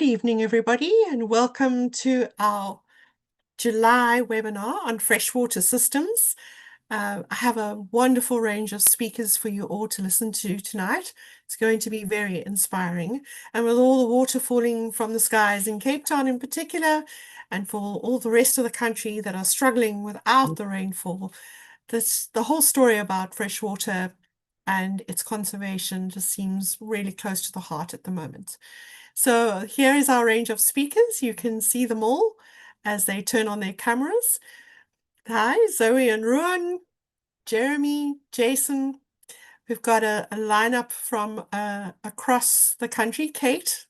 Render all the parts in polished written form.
Good evening, everybody, and welcome to our July webinar on freshwater systems. I have a wonderful range of speakers for you all to listen to tonight. It's going to be very inspiring. And with all the water falling from the skies in Cape Town in particular, and for all the rest of the country that are struggling without the rainfall, the whole story about freshwater and its conservation just seems really close to the heart at the moment. So here is our range of speakers. You can see them all as they turn on their cameras. Hi, Zoe and Ruan, Jeremy, Jason. We've got a lineup from across the country. Kate,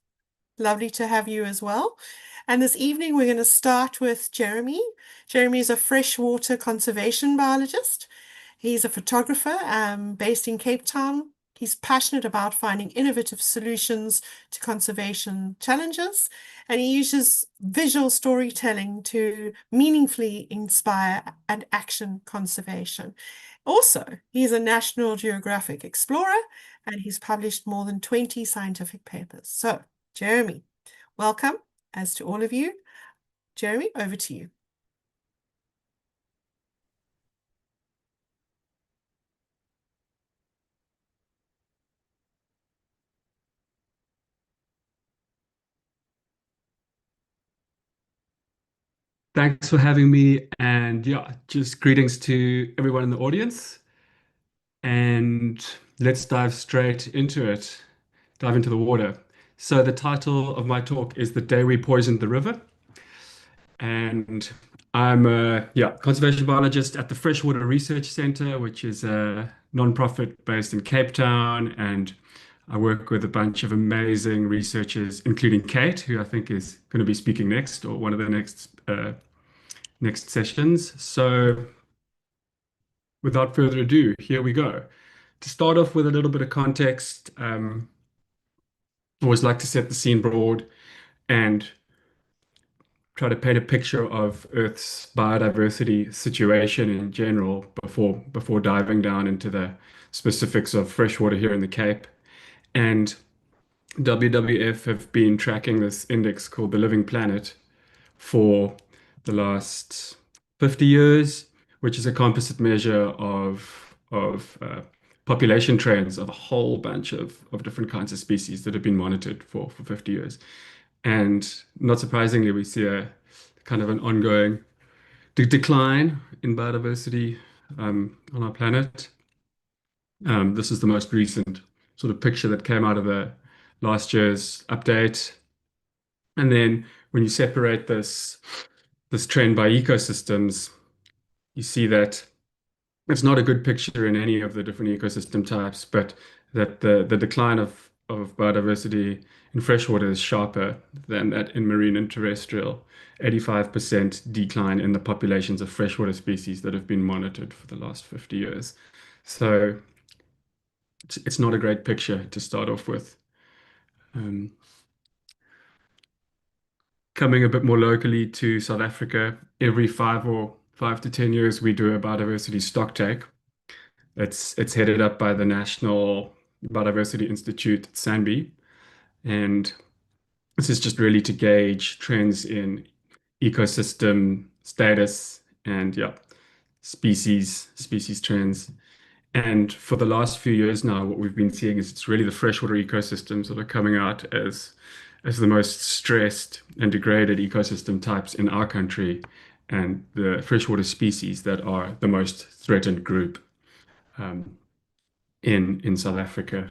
lovely to have you as well. And this evening we're going to start with Jeremy. Jeremy is a freshwater conservation biologist. He's a photographer based in Cape Town. He's passionate about finding innovative solutions to conservation challenges, and he uses visual storytelling to meaningfully inspire and action conservation. Also, he's a National Geographic explorer, and he's published more than 20 scientific papers. So, Jeremy, welcome, as to all of you. Jeremy, over to you. Thanks for having me. And yeah, just greetings to everyone in the audience. And let's dive straight into it, dive into the water. So, the title of my talk is The Day We Poisoned the River. And I'm a conservation biologist at the Freshwater Research Centre, which is a nonprofit based in Cape Town. And I work with a bunch of amazing researchers, including Kate, who I think is going to be speaking next, or one of the next sessions. So without further ado, here we go. To start off with a little bit of context, I always like to set the scene broad and try to paint a picture of Earth's biodiversity situation in general before diving down into the specifics of freshwater here in the Cape. And WWF have been tracking this index called the Living Planet for the last 50 years, which is a composite measure of population trends of a whole bunch of different kinds of species that have been monitored for 50 years. And not surprisingly, we see a kind of an ongoing decline in biodiversity on our planet. This is the most recent sort of picture that came out of the last year's update. And then when you separate this trend by ecosystems, you see that it's not a good picture in any of the different ecosystem types, but that the decline of biodiversity in freshwater is sharper than that in marine and terrestrial. 85% decline in the populations of freshwater species that have been monitored for the last 50 years. So it's not a great picture to start off with. Um, Coming a bit more locally to South Africa, every 5 to 10 years, we do a biodiversity stock take. It's headed up by the National Biodiversity Institute at SANBI, and this is just really to gauge trends in ecosystem status and species trends. And for the last few years now, what we've been seeing is it's really the freshwater ecosystems that are coming out as the most stressed and degraded ecosystem types in our country, and the freshwater species that are the most threatened group um, in South Africa.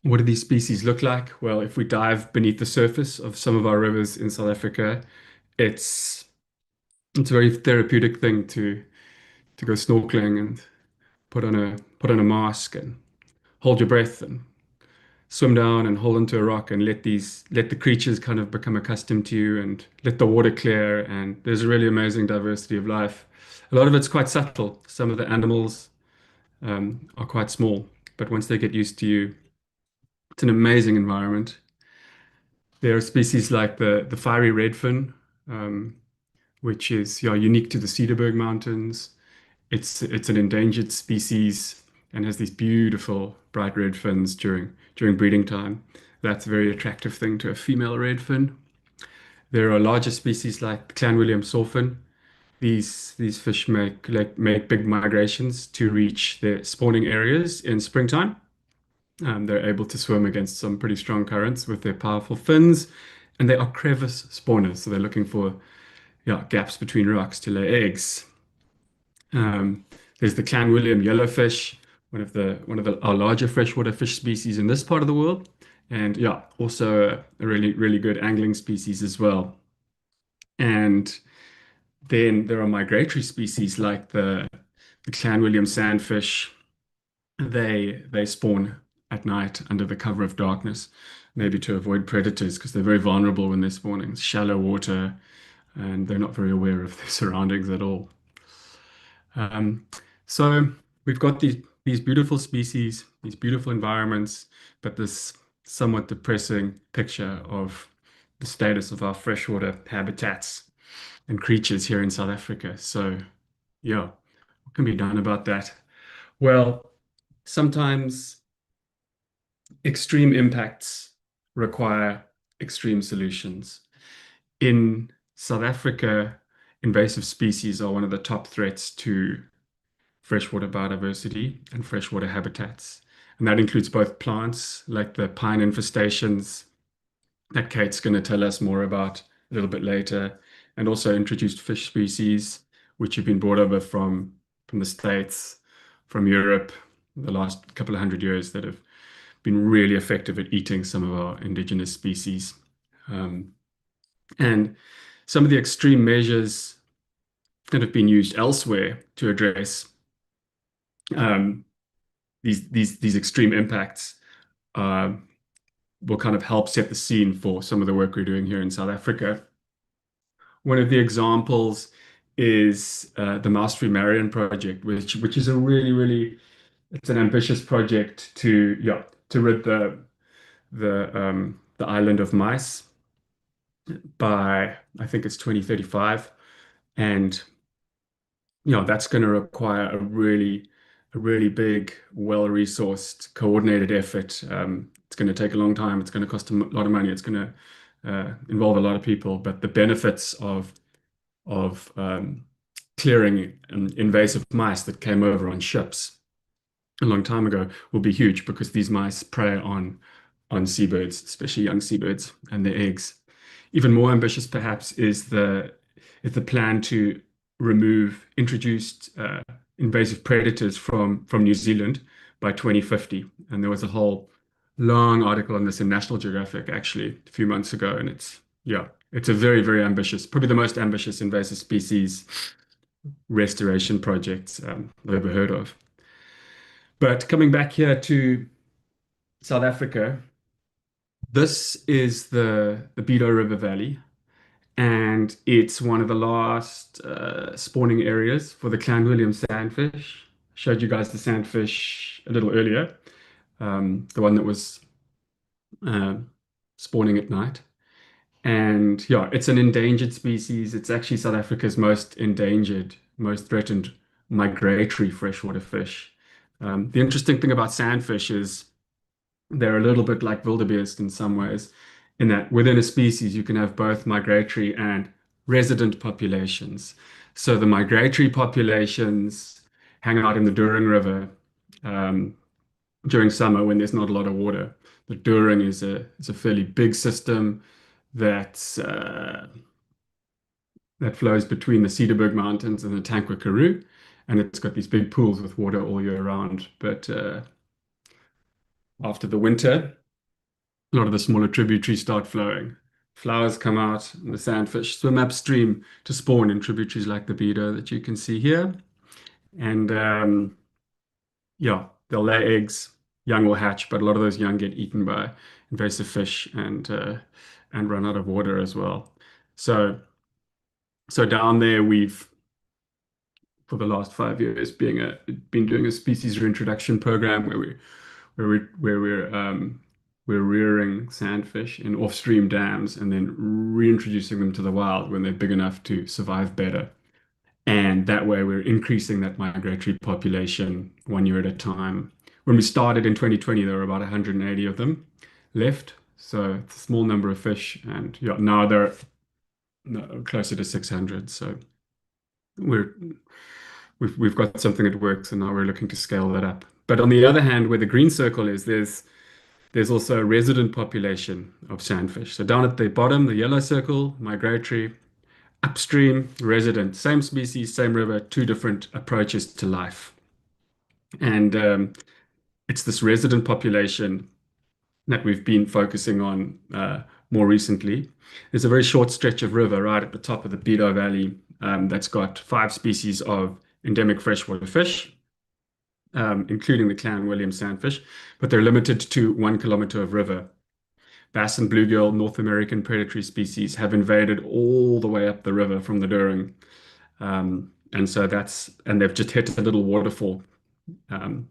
What do these species look like? Well, if we dive beneath the surface of some of our rivers in South Africa, it's it's a very therapeutic thing to go snorkeling and put on a mask and hold your breath and swim down and hold onto a rock and let the creatures kind of become accustomed to you and let the water clear. And there's a really amazing diversity of life. A lot of it's quite subtle. Some of the animals are quite small, but once they get used to you, it's an amazing environment. There are species like the fiery redfin, um, which is unique to the Cederberg Mountains. It's an endangered species and has these beautiful bright red fins during breeding time. That's a very attractive thing to a female redfin. There are larger species like the Clanwilliam sawfin. These fish make big migrations to reach their spawning areas in springtime. They're able to swim against some pretty strong currents with their powerful fins, and they are crevice spawners, so they're looking for gaps between rocks to lay eggs. Um, there's the Clanwilliam yellowfish, one of the our larger freshwater fish species in this part of the world, and yeah, also a really good angling species as well. And then there are migratory species like the Clanwilliam sandfish. They spawn at night under the cover of darkness, maybe to avoid predators because they're very vulnerable when they're spawning. It's shallow water, and they're not very aware of their surroundings at all. Um, so we've got these beautiful species, these beautiful environments, but this somewhat depressing picture of the status of our freshwater habitats and creatures here in South Africa. So, yeah, what can be done about that? Well, sometimes extreme impacts require extreme solutions. In South Africa, invasive species are one of the top threats to freshwater biodiversity and freshwater habitats. And that includes both plants, like the pine infestations that Kate's going to tell us more about a little bit later, and also introduced fish species, which have been brought over from the States, from Europe, the last couple of hundred years that have been really effective at eating some of our indigenous species. Um, and some of the extreme measures that have been used elsewhere to address um, these extreme impacts uh, will kind of help set the scene for some of the work we're doing here in South Africa. One of the examples is the Mastery Marion project, which is a really it's an ambitious project to rid the island of mice by I think it's 2035, and that's going to require a really big, well-resourced, coordinated effort. It's going to take a long time. It's going to cost a lot of money. It's going to involve a lot of people, but the benefits of clearing invasive mice that came over on ships a long time ago will be huge because these mice prey on seabirds, especially young seabirds and their eggs. Even more ambitious, perhaps, is the plan to remove introduced invasive predators from New Zealand by 2050. And there was a whole long article on this in National Geographic actually a few months ago, and it's a very ambitious, probably the most ambitious invasive species restoration project I've ever heard of. But coming back here to South Africa, this is the Bedo River Valley, and it's one of the last spawning areas for the Clanwilliam sandfish. Showed you guys the sandfish a little earlier, the one that was uh, spawning at night. And yeah, it's an endangered species. It's actually South Africa's most endangered, most threatened migratory freshwater fish. The interesting thing about sandfish is they're a little bit like wildebeest in some ways, in that within a species you can have both migratory and resident populations. So the migratory populations hang out in the Doring River um, during summer when there's not a lot of water. The Doring is a fairly big system that's that flows between the Cederberg Mountains and the Tankwa Karoo, and it's got these big pools with water all year round. But after the winter, a lot of the smaller tributaries start flowing. Flowers come out, and the sandfish swim upstream to spawn in tributaries like the Bedo that you can see here. And yeah, they'll lay eggs, young will hatch, but a lot of those young get eaten by invasive fish and run out of water as well. So down there, we've for the last 5 years been doing a species reintroduction program where we're rearing sandfish in off-stream dams and then reintroducing them to the wild when they're big enough to survive better. And that way, we're increasing that migratory population 1 year at a time. When we started in 2020, there were about 180 of them left. So it's a small number of fish, and yeah, now they're no, closer to 600. So we're we've got something that works, and now we're looking to scale that up. But on the other hand, where the green circle is, there's also a resident population of sandfish. So down at the bottom, the yellow circle, migratory, upstream, resident, same species, same river, two different approaches to life. And it's this resident population that we've been focusing on more recently. There's a very short stretch of river right at the top of the Bido Valley that's got 5 species of endemic freshwater fish, including the Clan William sandfish, but they're limited to 1 kilometer of river. Bass and bluegill, North American predatory species, have invaded all the way up the river from the Doring. And they've just hit a little waterfall um,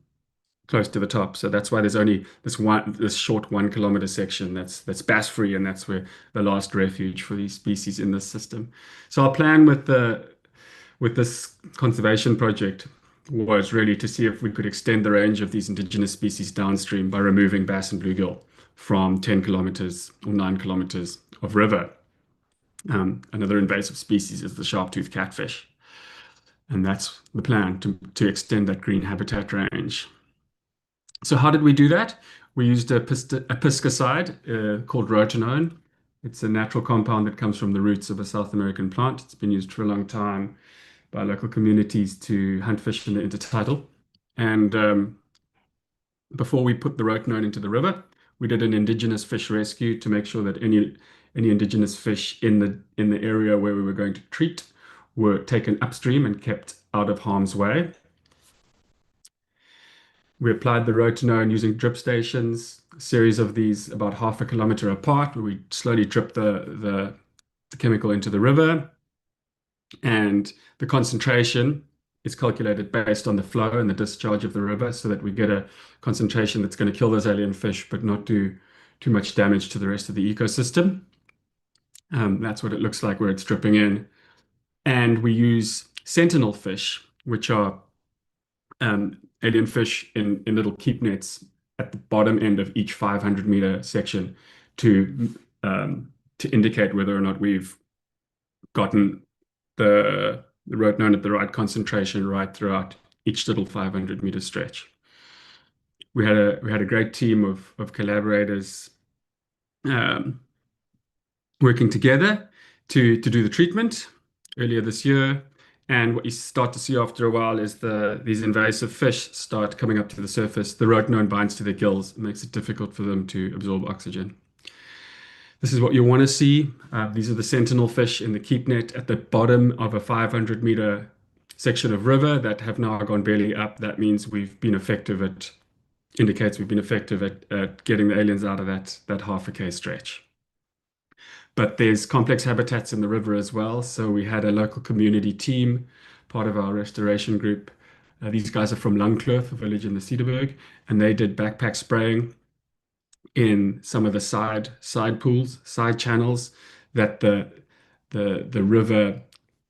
close to the top. So that's why there's only this short 1 kilometer section that's bass free, and that's where the last refuge for these species in this system. So our plan with this conservation project was really to see if we could extend the range of these indigenous species downstream by removing bass and bluegill from 10 kilometers or 9 kilometers of river. Another invasive species is the sharp-toothed catfish. And that's the plan to extend that green habitat range. So how did we do that? We used a piscicide called rotenone. It's a natural compound that comes from the roots of a South American plant. It's been used for a long time by local communities to hunt fish in the intertidal. And before we put the rotenone into the river, we did an indigenous fish rescue to make sure that any indigenous fish in the area where we were going to treat were taken upstream and kept out of harm's way. We applied the rotenone using drip stations, a series of these about half a kilometer apart, where we slowly drip the chemical into the river. And the concentration is calculated based on the flow and the discharge of the river so that we get a concentration that's going to kill those alien fish, but not do too much damage to the rest of the ecosystem. That's what it looks like where it's dripping in. And we use sentinel fish, which are alien fish in little keep nets at the bottom end of each 500-meter section to indicate whether or not we've gotten the rotenone at the right concentration right throughout each little 500-meter stretch. We had a great team of collaborators working together to do the treatment earlier this year. And what you start to see after a while is these invasive fish start coming up to the surface. The rotenone binds to their gills. It makes it difficult for them to absorb oxygen. This is what you want to see. These are the sentinel fish in the keep net at the bottom of a 500-meter section of river that have now gone belly up. That means indicates we've been effective at getting the aliens out of that half a K stretch. But there's complex habitats in the river as well. So we had a local community team, part of our restoration group. These guys are from Langkloof, a village in the Cederberg, and they did backpack spraying in some of the side pools, side channels that the river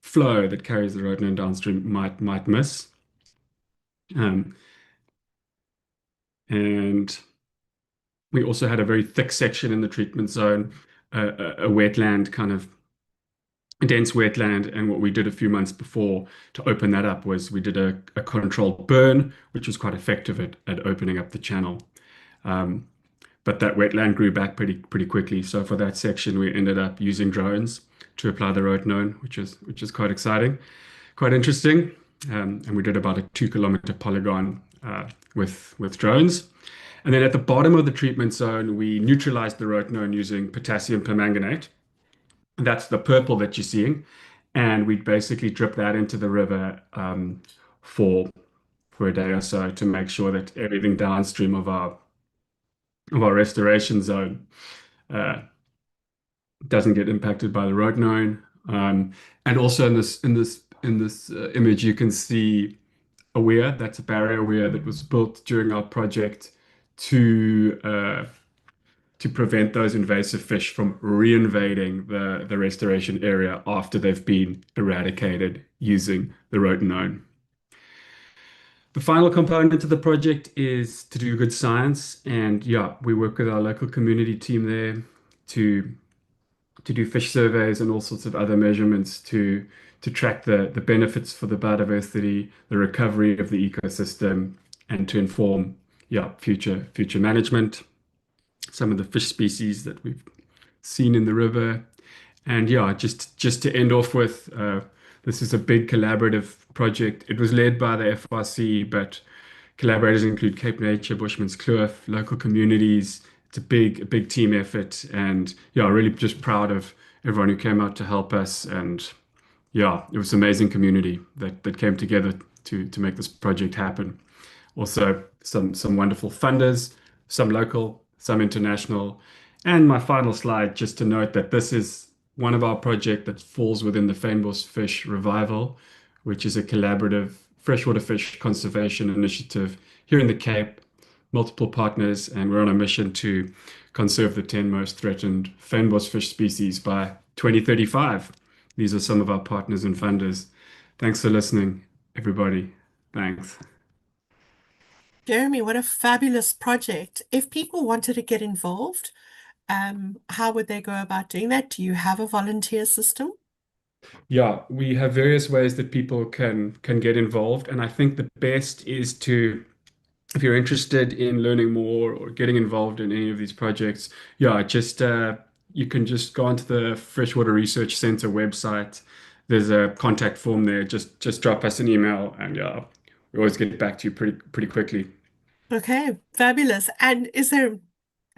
flow that carries the rotenone downstream might miss. And we also had a very thick section in the treatment zone, a wetland, kind of a dense wetland. And what we did a few months before to open that up was we did a controlled burn, which was quite effective at opening up the channel. But that wetland grew back pretty quickly. So for that section, we ended up using drones to apply the rotenone, which is quite exciting, quite interesting. And we did about a 2 kilometer polygon with drones. And then at the bottom of the treatment zone, we neutralized the rotenone using potassium permanganate. That's the purple that you're seeing. And we basically drip that into the river for a day or so to make sure that everything downstream of our restoration zone doesn't get impacted by the rotenone. And also in this image, you can see a weir. That's a barrier weir that was built during our project to prevent those invasive fish from reinvading the restoration area after they've been eradicated using the rotenone. The final component of the project is to do good science, and yeah, we work with our local community team there to to do fish surveys and all sorts of other measurements to track the benefits for the biodiversity, the recovery of the ecosystem, and to inform yeah future management. Some of the fish species that we've seen in the river. And yeah, just to end off with, this is a big collaborative project. It was led by the FRC, but collaborators include Cape Nature, Bushman's Kloof, local communities. It's a big team effort, and yeah, really just proud of everyone who came out to help us. And yeah, it was an amazing community that came together to make this project happen. Also, some wonderful funders, some local, some international. And my final slide, just to note that this is one of our projects that falls within the Fynbos Fish Revival, which is a collaborative freshwater fish conservation initiative here in the Cape, multiple partners, and we're on a mission to conserve the 10 most threatened Fynbos fish species by 2035. These are some of our partners and funders. Thanks for listening, everybody. Thanks. Jeremy, what a fabulous project. If people wanted to get involved, how would they go about doing that? Do you have a volunteer system? Yeah, we have various ways that people can get involved, and I think the best is to, if you're interested in learning more or getting involved in any of these projects, yeah, just you can just go onto the Freshwater Research Center website. There's a contact form there. Just drop us an email, and yeah, we always get back to you pretty quickly. Okay, fabulous. And is there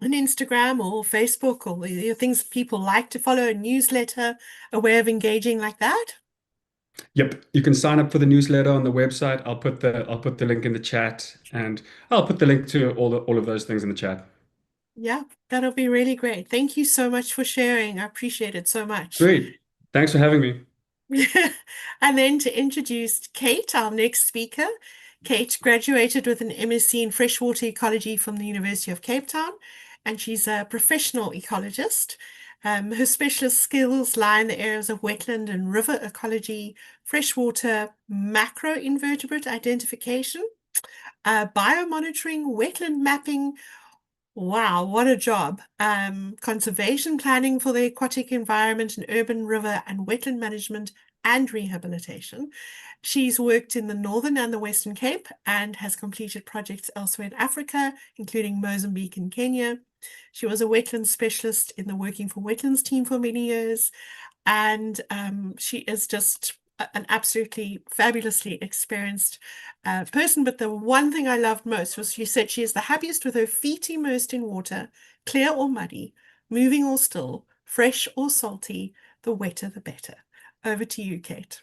an Instagram or Facebook or things people like to follow, a newsletter, a way of engaging like that? Yep, you can sign up for the newsletter on the website. I'll put the link in the chat, and I'll put the link to all of those things in the chat. Yeah, that'll be really great. Thank you so much for sharing. I appreciate it so much. Great. Thanks for having me. And then to introduce Kate, our next speaker. Kate graduated with an MSc in freshwater ecology from the University of Cape Town, and she's a professional ecologist. Her specialist skills lie in the areas of wetland and river ecology, freshwater macroinvertebrate identification, biomonitoring, wetland mapping. Wow, what a job. Conservation planning for the aquatic environment and urban river and wetland management and rehabilitation. She's worked in the Northern and the Western Cape and has completed projects elsewhere in Africa, including Mozambique and Kenya. She was a wetlands specialist in the Working for Wetlands team for many years, and she is just an absolutely fabulously experienced person. But the one thing I loved most was she said she is the happiest with her feet immersed in water, clear or muddy, moving or still, fresh or salty, the wetter the better. Over to you, Kate.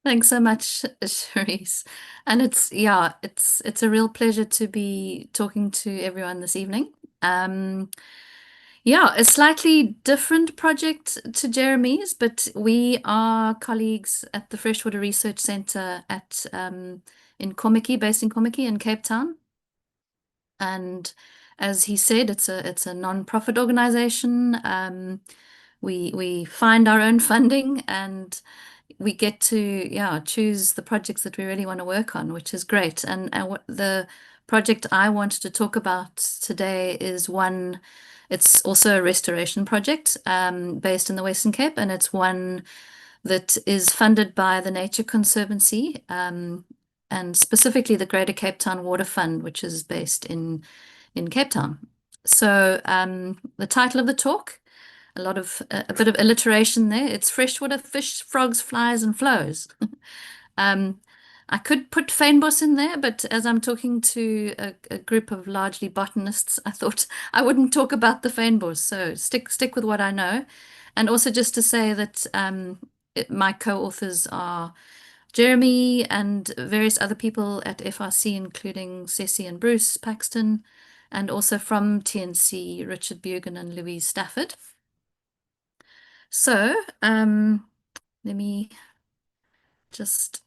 Thanks so much, Charisse. And it's a real pleasure to be talking to everyone this evening. Yeah, a slightly different project to Jeremy's, but we are colleagues at the Freshwater Research Centre at in Kommetjie, based in Kommetjie in Cape Town. And as he said, it's a non-profit organization. We find our own funding, and we get to choose the projects that we really want to work on, which is great. And what the project I wanted to talk about today is one. It's also a restoration project based in the Western Cape, and it's one that is funded by the Nature Conservancy and specifically the Greater Cape Town Water Fund, which is based in Cape Town. So the title of the talk, a bit of alliteration there. It's freshwater fish, frogs, flies, and flows. I could put fynbos in there, but as I'm talking to a group of largely botanists, I thought I wouldn't talk about the fynbos. So stick with what I know. And also just to say that my co-authors are Jeremy and various other people at FRC, including Ceci and Bruce Paxton, and also from TNC, Richard Bugan and Louise Stafford. So let me just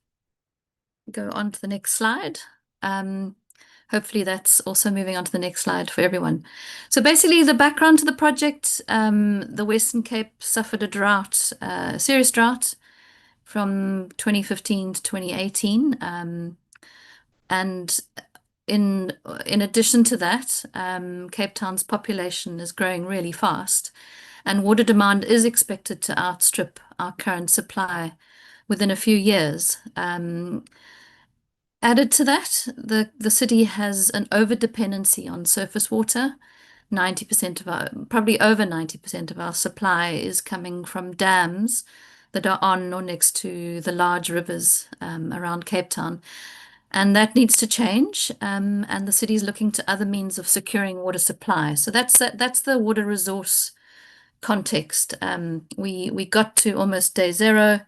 go on to the next slide. Hopefully that's also moving on to the next slide for everyone. So basically the background to the project, the Western Cape suffered a drought, a serious drought from 2015 to 2018. And in addition to that, Cape Town's population is growing really fast, and water demand is expected to outstrip our current supply within a few years. Added to that, the city has an over-dependency on surface water. 90% of our, probably over 90% of our supply is coming from dams that are on or next to the large rivers around Cape Town. And that needs to change. And the city is looking to other means of securing water supply. So that's the water resource context. We got to almost day zero,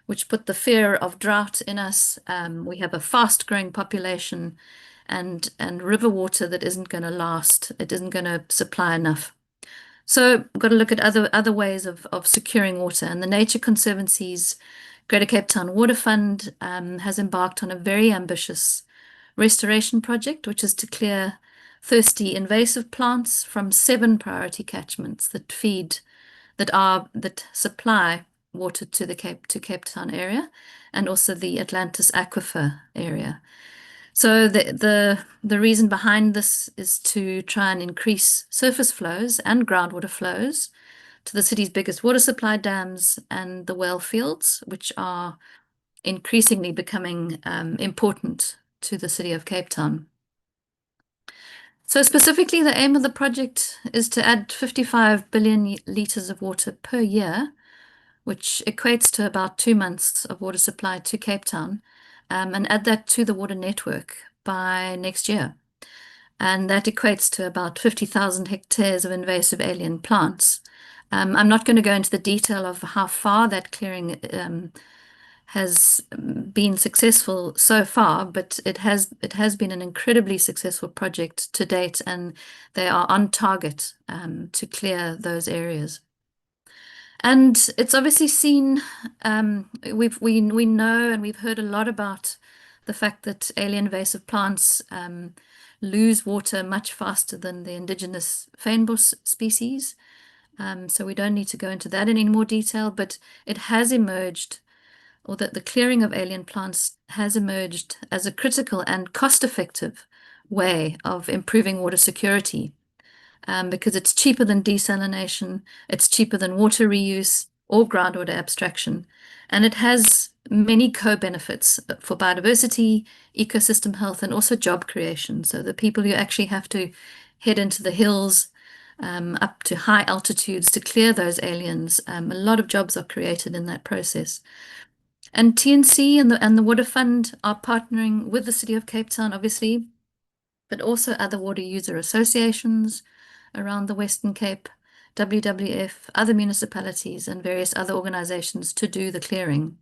which put the fear of drought in us. We have a fast growing population and river water that isn't going to last. It isn't going to supply enough. So we've got to look at other ways of securing water. And the Nature Conservancy's Greater Cape Town Water Fund has embarked on a very ambitious restoration project, which is to clear thirsty invasive plants from 7 priority catchments that supply water to the Cape Town area and also the Atlantis Aquifer area. So the reason behind this is to try and increase surface flows and groundwater flows to the city's biggest water supply dams and the well fields, which are increasingly becoming important to the city of Cape Town. So specifically, the aim of the project is to add 55 billion litres of water per year, which equates to about 2 months of water supply to Cape Town, and add that to the water network by next year. And that equates to about 50,000 hectares of invasive alien plants. I'm not going to go into the detail of how far that clearing has been successful so far, but it has been an incredibly successful project to date, and they are on target to clear those areas. And it's obviously seen, we know and we've heard a lot about the fact that alien invasive plants lose water much faster than the indigenous fynbos species. So we don't need to go into that in any more detail, but it has emerged, or that the clearing of alien plants has emerged as a critical and cost-effective way of improving water security. Because it's cheaper than desalination, it's cheaper than water reuse or groundwater abstraction, and it has many co-benefits for biodiversity, ecosystem health, and also job creation. So the people who actually have to head into the hills up to high altitudes to clear those aliens, a lot of jobs are created in that process. And TNC and the Water Fund are partnering with the City of Cape Town, obviously, but also other water user associations around the Western Cape, WWF, other municipalities, and various other organizations to do the clearing.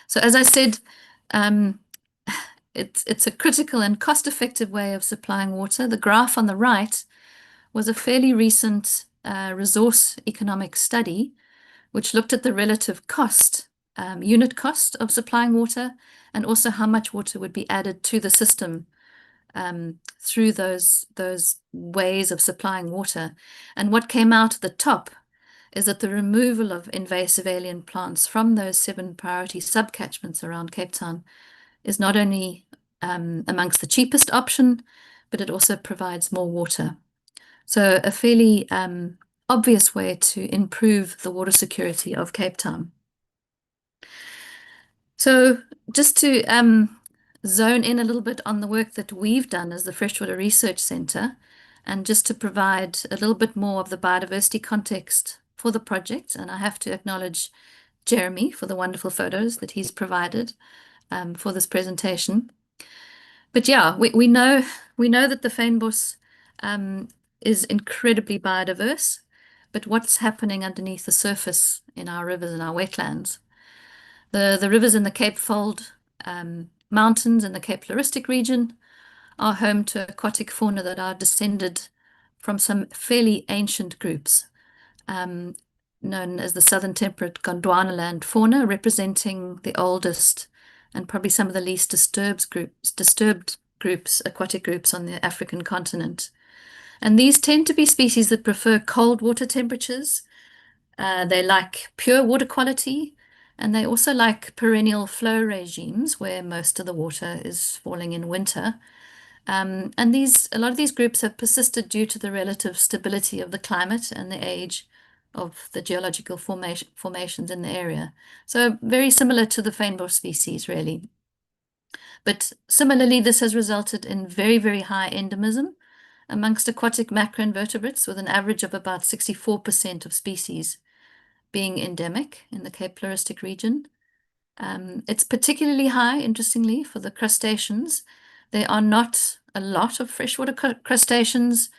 So as I said, it's a critical and cost-effective way of supplying water. The graph on the right was a fairly recent resource economic study, which looked at the relative cost, unit cost of supplying water, and also how much water would be added to the system through those ways of supplying water. And what came out at the top is that the removal of invasive alien plants from those 7 priority subcatchments around Cape Town is not only amongst the cheapest option, but it also provides more water. So a fairly obvious way to improve the water security of Cape Town. So just to zone in a little bit on the work that we've done as the Freshwater Research Centre, and just to provide a little bit more of the biodiversity context for the project. And I have to acknowledge Jeremy for the wonderful photos that he's provided for this presentation. But yeah, we know that the fynbos is incredibly biodiverse, but what's happening underneath the surface in our rivers and our wetlands? The rivers in the Cape Fold Mountains in the Cape Floristic region are home to aquatic fauna that are descended from some fairly ancient groups, known as the Southern Temperate Gondwanaland fauna, representing the oldest and probably some of the least disturbed groups, aquatic groups on the African continent. And these tend to be species that prefer cold water temperatures. They like pure water quality, And they also like perennial flow regimes where most of the water is falling in winter. And a lot of these groups have persisted due to the relative stability of the climate and the age of the geological formations in the area. So very similar to the fynbos species, really. But similarly, this has resulted in very, very high endemism amongst aquatic macroinvertebrates, with an average of about 64% of species being endemic in the Cape Floristic region. It's particularly high, interestingly, for the crustaceans. There are not a lot of freshwater crustaceans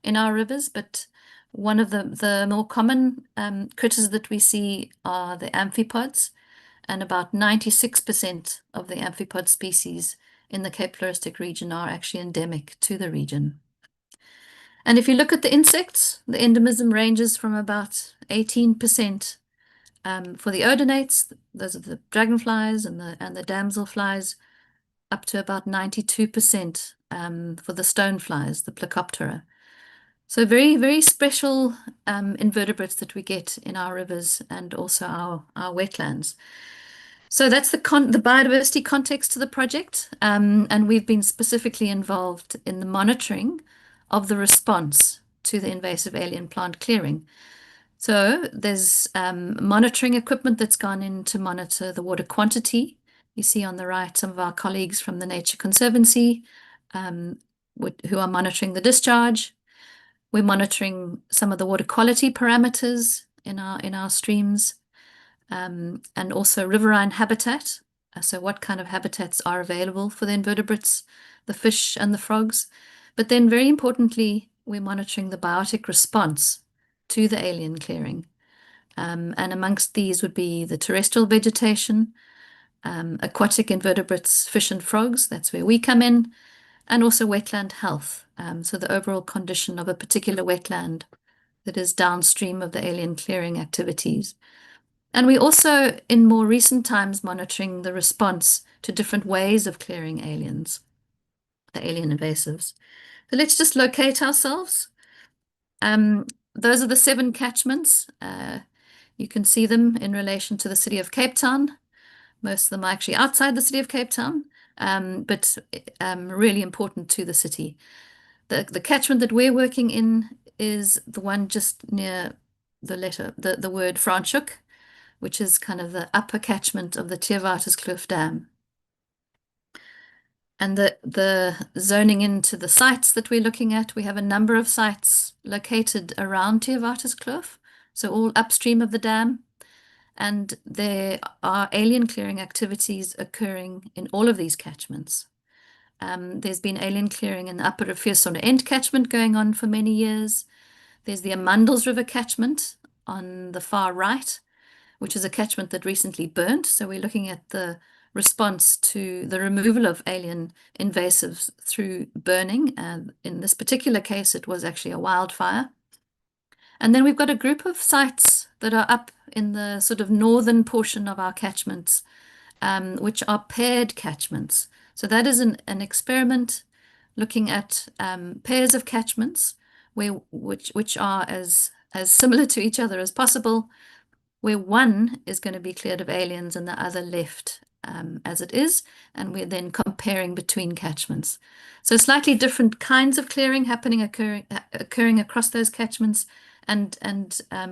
in our rivers, but one of the more common critters that we see are the amphipods, and about 96% of the amphipod species in the Cape Floristic region are actually endemic to the region. And if you look at the insects, the endemism ranges from about 18% for the odonates, those are the dragonflies and the damselflies, up to about 92% for the stoneflies, the Plecoptera. So very, very special invertebrates that we get in our rivers and also our wetlands. So that's the biodiversity context to the project, and we've been specifically involved in the monitoring of the response to the invasive alien plant clearing. So there's monitoring equipment that's gone in to monitor the water quantity. You see on the right some of our colleagues from the Nature Conservancy who are monitoring the discharge. We're monitoring some of the water quality parameters in our streams, and also riverine habitat. So what kind of habitats are available for the invertebrates, the fish and the frogs. But then very importantly, we're monitoring the biotic response to the alien clearing. And amongst these would be the terrestrial vegetation, aquatic invertebrates, fish and frogs, that's where we come in, and also wetland health. So the overall condition of a particular wetland that is downstream of the alien clearing activities. And we also, in more recent times, monitoring the response to different ways of clearing aliens, the alien invasives. So let's just locate ourselves. Those are the 7 catchments. You can see them in relation to the city of Cape Town. Most of them are actually outside the city of Cape Town, but really important to the city. The catchment that we're working in is the one just near the word Franschhoek, which is kind of the upper catchment of the Theewaterskloof Dam. And the zoning into the sites that we're looking at, we have a number of sites located around Theewaterskloof, so all upstream of the dam. And there are alien clearing activities occurring in all of these catchments. There's been alien clearing in the Upper Riviersonde End catchment going on for many years. There's the Amandels River catchment on the far right, which is a catchment that recently burnt. So we're looking at the response to the removal of alien invasives through burning. And in this particular case, it was actually a wildfire. And then we've got a group of sites that are up in the sort of northern portion of our catchments, which are paired catchments. So that is an experiment looking at pairs of catchments which are as similar to each other as possible, where one is going to be cleared of aliens and the other left as it is, and we're then comparing between catchments. So slightly different kinds of clearing occurring across those catchments, and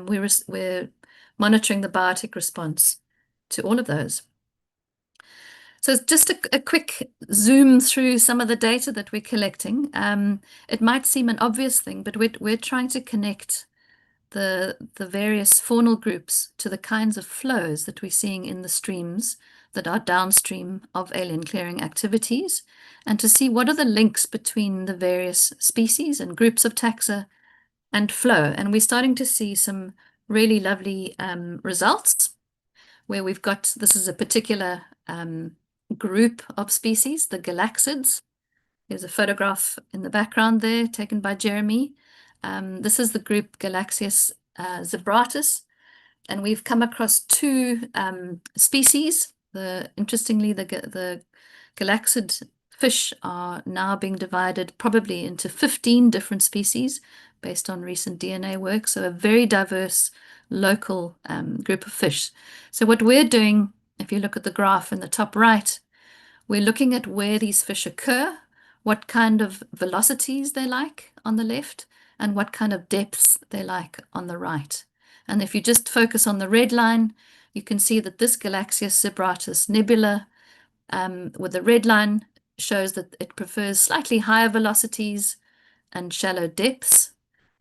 we're monitoring the biotic response to all of those. So just a quick zoom through some of the data that we're collecting. It might seem an obvious thing, but we're trying to connect the various faunal groups to the kinds of flows that we're seeing in the streams that are downstream of alien clearing activities, and to see what are the links between the various species and groups of taxa and flow. And we're starting to see some really lovely results where we've got, this is a particular group of species, the galaxids. There's a photograph in the background there taken by Jeremy. This is the group Galaxias zebratus, and we've come across 2 species. Interestingly, the galaxid fish are now being divided probably into 15 different species based on recent DNA work. So a very diverse local group of fish. So what we're doing, if you look at the graph in the top right, we're looking at where these fish occur, what kind of velocities they like on the left, and what kind of depths they like on the right. And if you just focus on the red line, you can see that this Galaxias zebratus nebula with the red line shows that it prefers slightly higher velocities and shallow depths,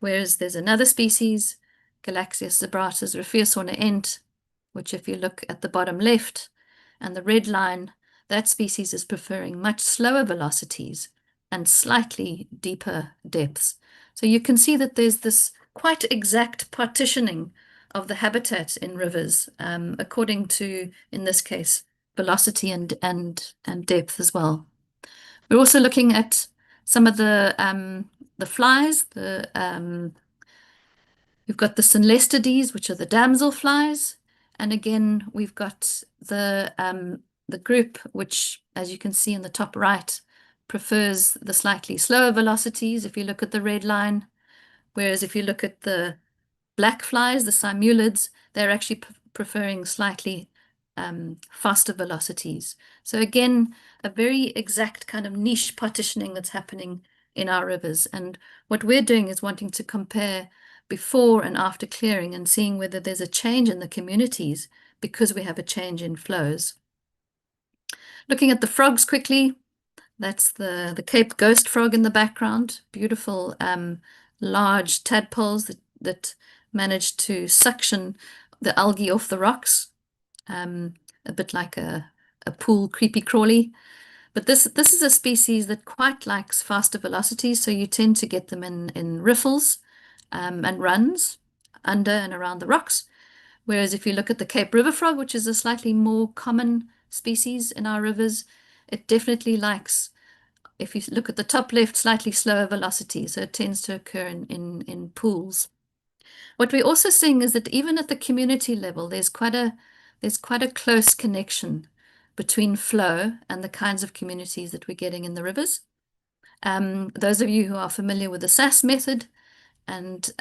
whereas there's another species, Galaxias zebratus rufeosauna ent, which if you look at the bottom left and the red line, that species is preferring much slower velocities and slightly deeper depths. So you can see that there's this quite exact partitioning of the habitat in rivers, according to, in this case, velocity and depth as well. We're also looking at some of the flies. We've got the Synlestides, which are the damselflies, and again we've got the group which, as you can see in the top right, prefers the slightly slower velocities if you look at the red line, whereas if you look at the black flies, the simulids, they're actually preferring slightly faster velocities. So again, a very exact kind of niche partitioning that's happening in our rivers. And what we're doing is wanting to compare before and after clearing and seeing whether there's a change in the communities because we have a change in flows. Looking at the frogs quickly, that's the Cape ghost frog in the background, beautiful large tadpoles that manage to suction the algae off the rocks, a bit like a pool creepy crawly. But this is a species that quite likes faster velocities, so you tend to get them in riffles and runs under and around the rocks. Whereas if you look at the Cape river frog, which is a slightly more common species in our rivers, it definitely likes, if you look at the top left, slightly slower velocity, so it tends to occur in pools. What we're also seeing is that even at the community level, there's quite a close connection between flow and the kinds of communities that we're getting in the rivers. Those of you who are familiar with the SAS method, and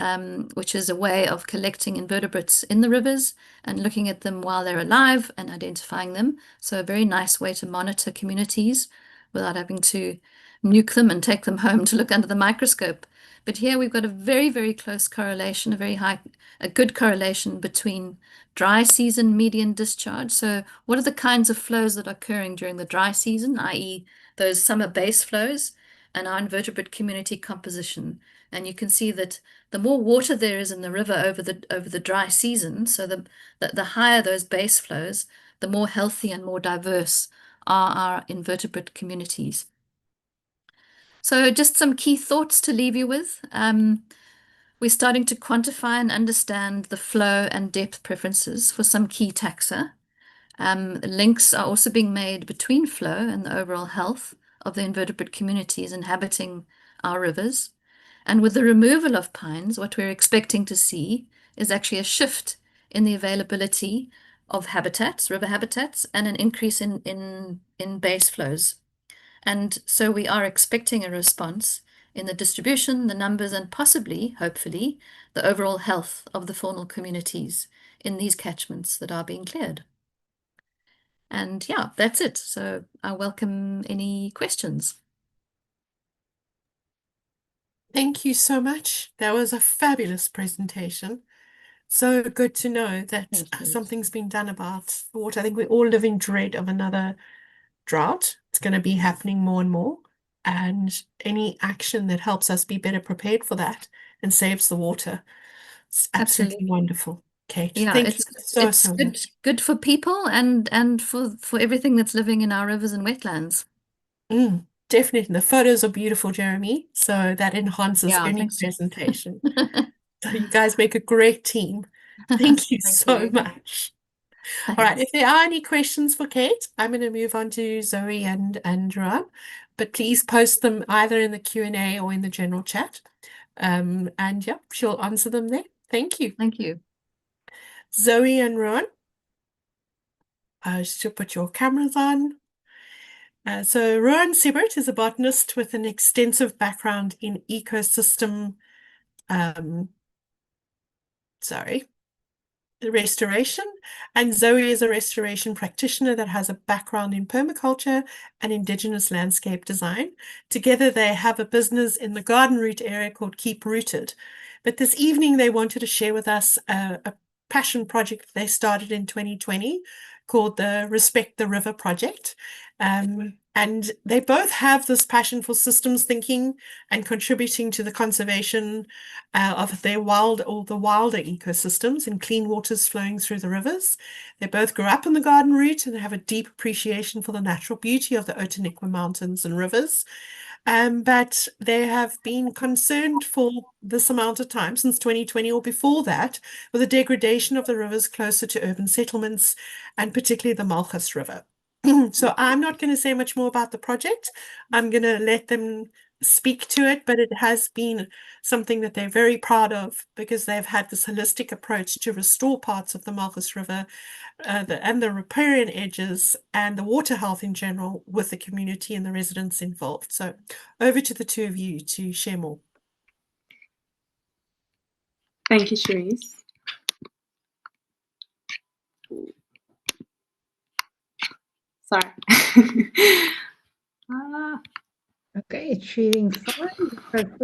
which is a way of collecting invertebrates in the rivers and looking at them while they're alive and identifying them. So a very nice way to monitor communities without having to nuke them and take them home to look under the microscope. But here we've got a very, very close correlation, a good correlation between dry season median discharge. So what are the kinds of flows that are occurring during the dry season, i.e. those summer base flows, and our invertebrate community composition. And you can see that the more water there is in the river over the dry season, so the higher those base flows, the more healthy and more diverse are our invertebrate communities. So just some key thoughts to leave you with. We're starting to quantify and understand the flow and depth preferences for some key taxa. Links are also being made between flow and the overall health of the invertebrate communities inhabiting our rivers. And with the removal of pines, what we're expecting to see is actually a shift in the availability of habitats, river habitats, and an increase in base flows. And so we are expecting a response in the distribution, the numbers, and possibly, hopefully, the overall health of the faunal communities in these catchments that are being cleared. And yeah, that's it. So I welcome any questions. Thank you so much. That was a fabulous presentation. So good to know that Thank you. something's been done about the water. I think we all live in dread of another drought. It's going to be happening more and more. And any action that helps us be better prepared for that and saves the water, it's absolutely wonderful. Kate, Yeah, thank you so good, much. good for people and for everything that's living in our rivers and wetlands. Definitely. The photos are beautiful, Jeremy. So that enhances Yeah, any thanks. presentation. So you guys make a great team. Thank you Thank so you. much. All right, Thanks. if there are any questions for Kate, I'm going to move on to Zoe and Rob, but please post them either in the Q&A or in the general chat. And yeah, she'll answer them there. Thank you. Thank you. Zoe and Ron, just to put your cameras on. So Rowan Siebert is a botanist with an extensive background in ecosystem um, restoration, and Zoe is a restoration practitioner that has a background in permaculture and indigenous landscape design. Together they have a business in the Garden Route area called Keep Rooted. But this evening they wanted to share with us a passion project they started in 2020 called the Respect the River Project. And they both have this passion for systems thinking and contributing to the conservation of their wild or the wilder ecosystems and clean waters flowing through the rivers. They both grew up in the Garden Route and have a deep appreciation for the natural beauty of the Outeniqua Mountains and rivers. But they have been concerned for this amount of time, since 2020 or before that, with the degradation of the rivers closer to urban settlements, and particularly the Malchus River. So I'm not going to say much more about the project. I'm going to let them speak to it, but it has been something that they're very proud of because they've had this holistic approach to restore parts of the Malchus River and the riparian edges and the water health in general with the community and the residents involved. So over to the two of you to share more. Thank you, Cherise. Sorry. Okay, it's sharing fine. Perfect.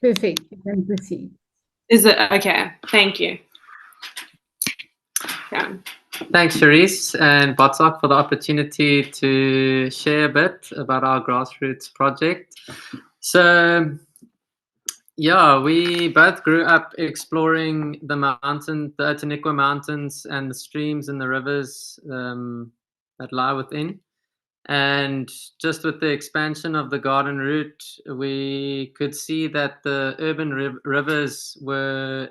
Perfect. You can proceed. Is it okay? Thank you. Yeah. Thanks, Cherise and Botzak, for the opportunity to share a bit about our grassroots project. So, yeah, we both grew up exploring the mountain, the Outeniqua Mountains, and the streams and the rivers that lie within. And just with the expansion of the Garden Route, we could see that the urban rivers were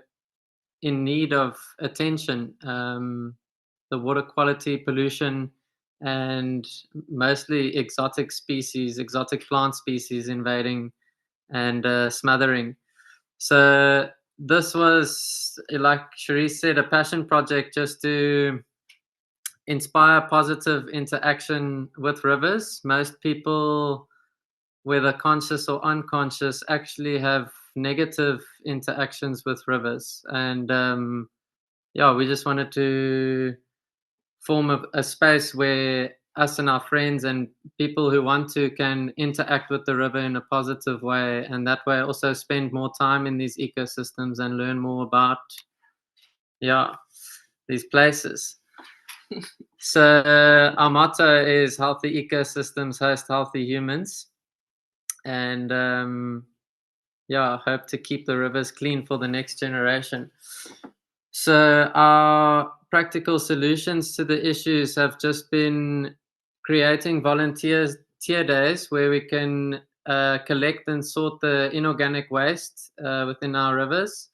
in need of attention. The water quality, pollution, and mostly exotic plant species invading and smothering. So this was, like Cherise said, a passion project just to inspire positive interaction with rivers. Most people, whether conscious or unconscious, actually have negative interactions with rivers. And yeah, we just wanted to form a space where us and our friends and people who want to can interact with the river in a positive way, and that way also spend more time in these ecosystems and learn more about these places. So our motto is healthy ecosystems host healthy humans, and hope to keep the rivers clean for the next generation. So our practical solutions to the issues have just been creating volunteer days where we can collect and sort the inorganic waste within our rivers.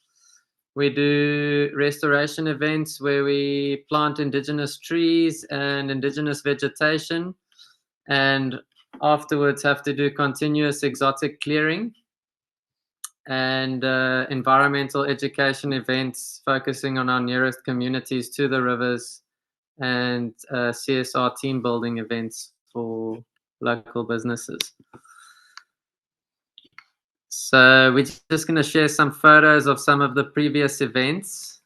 We do restoration events where we plant indigenous trees and indigenous vegetation, and afterwards have to do continuous exotic clearing and environmental education events focusing on our nearest communities to the rivers, and CSR team building events for local businesses. So we're just going to share some photos of some of the previous events.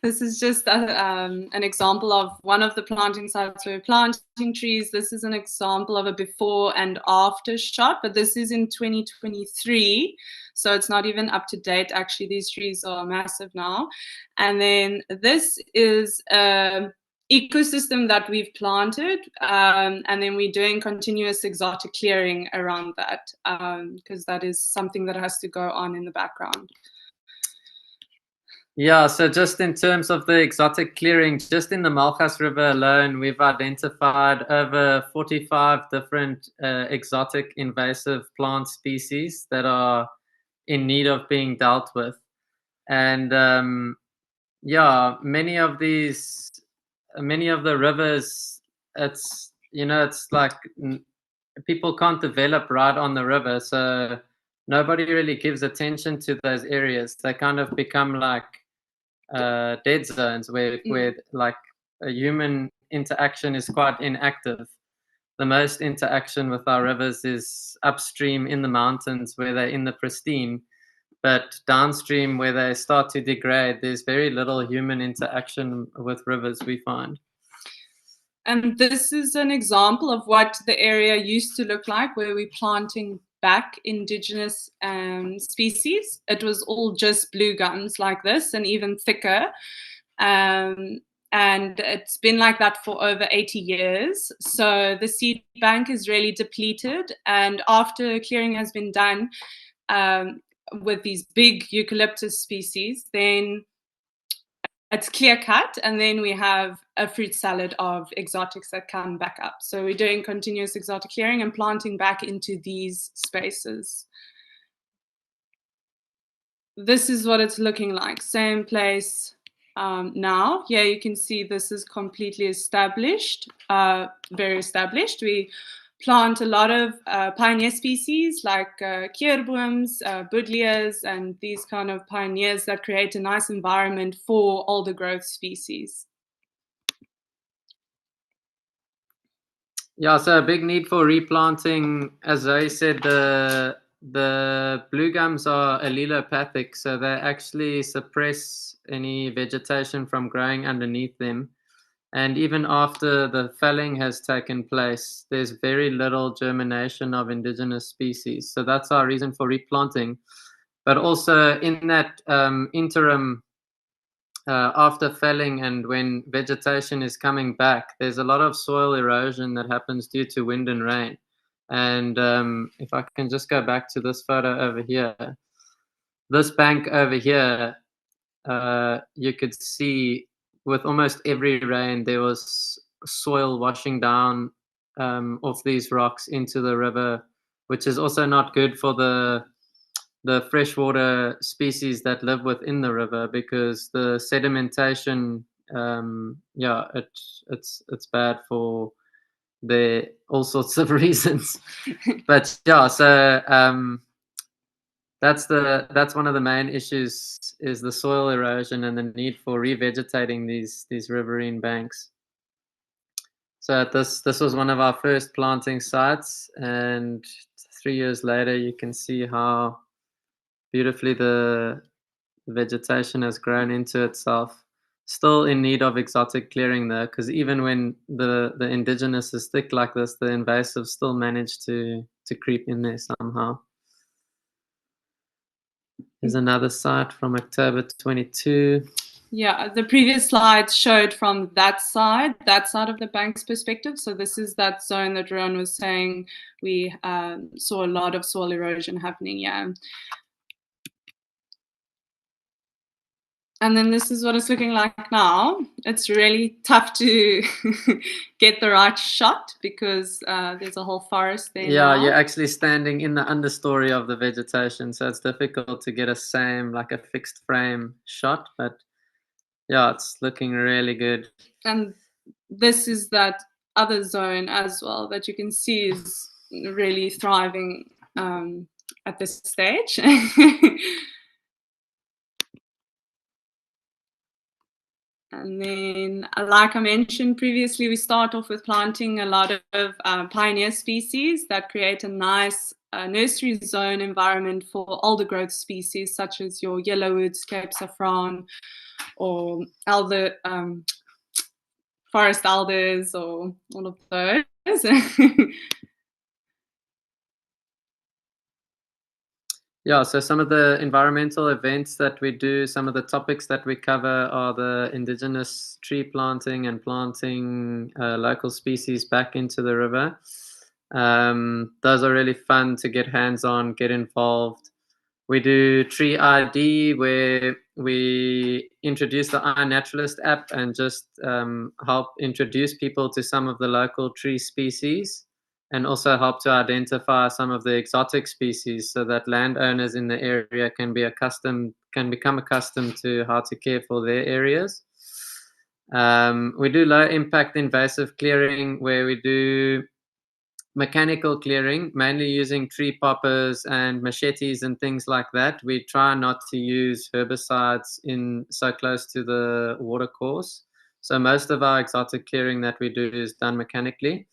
This is just an example of one of the planting sites where we're planting trees. This is an example of a before and after shot, but this is in 2023, so it's not even up to date. Actually, these trees are massive now. And then this is ecosystem that we've planted, and then we're doing continuous exotic clearing around that, because that is something that has to go on in the background. Yeah, so just in terms of the exotic clearing, just in the Malchus River alone, we've identified over 45 different exotic invasive plant species that are in need of being dealt with. And many of the rivers, it's like people can't develop right on the river, so nobody really gives attention to those areas. They kind of become like dead zones where like a human interaction is quite inactive. the most interaction with our rivers is upstream in the mountains where they're in the pristine, but downstream where they start to degrade, there's very little human interaction with rivers, we find. And this is an example of what the area used to look like, where we're planting back indigenous species. It was all just blue gums like this, and even thicker. And it's been like that for over 80 years. So the seed bank is really depleted. And after clearing has been done with these big eucalyptus species, then it's clear cut, and then we have a fruit salad of exotics that come back up. So we're doing continuous exotic clearing and planting back into these spaces. This is what it's looking like. Same place now. Here you can see this is completely established, very established. We plant a lot of pioneer species like keerbooms, buddleias, and these kind of pioneers that create a nice environment for older growth species. Yeah, so a big need for replanting. As I said, the blue gums are allelopathic, so they actually suppress any vegetation from growing underneath them. And even after the felling has taken place, there's very little germination of indigenous species. So that's our reason for replanting. But also in that interim, after felling and when vegetation is coming back, there's a lot of soil erosion that happens due to wind and rain. And if I can just go back to this photo over here, this bank over here, you could see with almost every rain, there was soil washing down off these rocks into the river, which is also not good for the freshwater species that live within the river, because the sedimentation, yeah, it's bad for all sorts of reasons. But yeah, so that's one of the main issues, is the soil erosion and the need for revegetating these riverine banks. So this was one of our first planting sites, and 3 years later you can see how beautifully the vegetation has grown into itself. Still in need of exotic clearing though, because even when the indigenous is thick like this, the invasives still manage to creep in there somehow. There's another site from October 22. Yeah, the previous slide showed from that side of the bank's perspective. So this is that zone that Ron was saying we saw a lot of soil erosion happening, yeah. And then this is what it's looking like now. It's really tough to get the right shot because there's a whole forest there. Yeah, now. you're actually standing in the understory of the vegetation, so it's difficult to get a fixed frame shot, but yeah, it's looking really good. And this is that other zone as well that you can see is really thriving at this stage. And then, like I mentioned previously, we start off with planting a lot of pioneer species that create a nice nursery zone environment for older growth species, such as your yellowwoods, Cape saffron, or alder, forest alders, or all of those. Yeah, so some of the environmental events that we do, some of the topics that we cover are the indigenous tree planting and planting local species back into the river. Those are really fun to get hands-on, get involved. We do Tree ID, where we introduce the iNaturalist app and just help introduce people to some of the local tree species, and also help to identify some of the exotic species so that landowners in the area can become accustomed to how to care for their areas. We do low impact invasive clearing, where we do mechanical clearing, mainly using tree poppers and machetes and things like that. We try not to use herbicides so close to the water course. So most of our exotic clearing that we do is done mechanically.